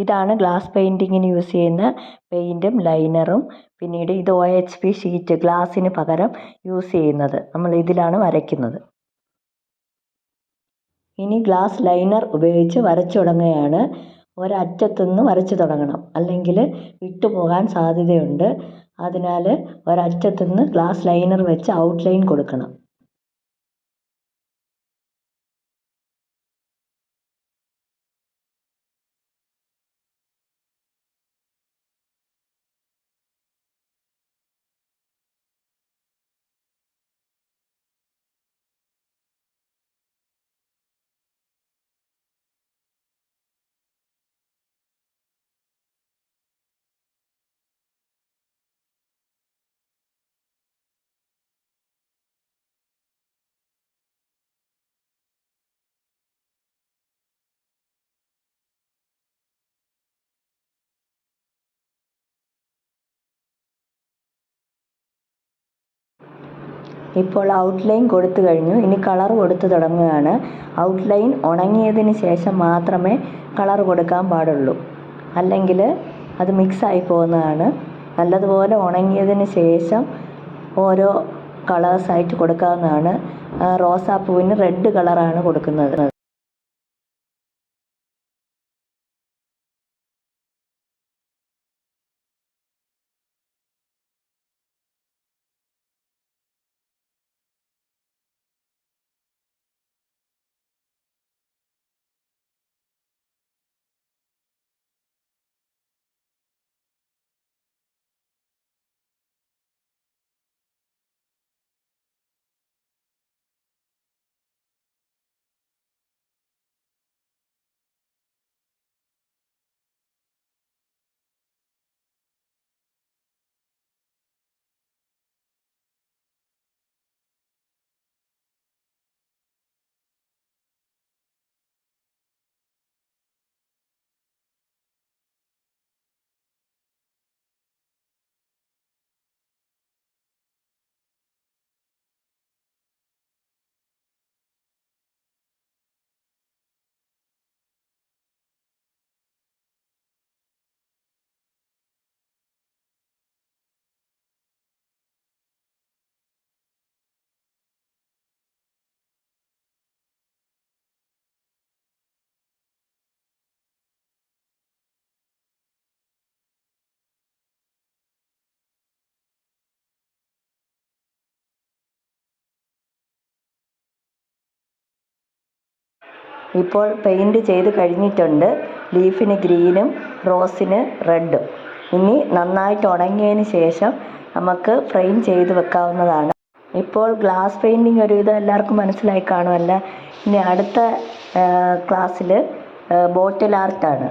ഇതാണ് glass പെയിൻറ്റിങ്ങിന് use ചെയ്യുന്ന പെയിൻറ്റും ലൈനറും. പിന്നീട് ഇത് OHP ഷീറ്റ്, ഗ്ലാസ്സിന് പകരം യൂസ് ചെയ്യുന്നത്. നമ്മൾ ഇതിലാണ് വരയ്ക്കുന്നത്. ഇനി ഗ്ലാസ് ലൈനർ ഉപയോഗിച്ച് വരച്ചു തുടങ്ങുകയാണ്. ഒരറ്റത്തുനിന്ന് വരച്ചു തുടങ്ങണം, അല്ലെങ്കിൽ വിട്ടുപോകാൻ സാധ്യതയുണ്ട്. അതിനാൽ ഒരറ്റത്തുനിന്ന് ഗ്ലാസ് ലൈനർ വെച്ച് ഔട്ട്ലൈൻ കൊടുക്കണം. ഇപ്പോൾ ഔട്ട്ലൈൻ കൊടുത്തു കഴിഞ്ഞു. ഇനി കളർ കൊടുത്തു തുടങ്ങുകയാണ്. ഔട്ട്ലൈൻ ഉണങ്ങിയതിന് ശേഷം മാത്രമേ കളർ കൊടുക്കാൻ പാടുള്ളൂ, അല്ലെങ്കിൽ അത് മിക്സായി പോകുന്നതാണ്. നല്ലതുപോലെ ഉണങ്ങിയതിന് ശേഷം ഓരോ കളേഴ്സായിട്ട് കൊടുക്കാവുന്നതാണ്. റോസാപ്പൂവിന് റെഡ് കളറാണ് കൊടുക്കുന്നത്. ഇപ്പോൾ പെയിൻറ് ചെയ്ത് കഴിഞ്ഞിട്ടുണ്ട്. ലീഫിന് ഗ്രീനും റോസിന് റെഡും. ഇനി നന്നായിട്ട് ഉണങ്ങിയതിന് ശേഷം നമുക്ക് ഫ്രെയിം ചെയ്ത് വെക്കാവുന്നതാണ്. ഇപ്പോൾ ഗ്ലാസ് പെയിൻറ്റിങ് ഒരുവിധം എല്ലാവർക്കും മനസ്സിലായി കാണുമല്ലോ. ഇനി അടുത്ത ക്ലാസ്സിൽ ബോട്ടിൽ ആർട്ടാണ്.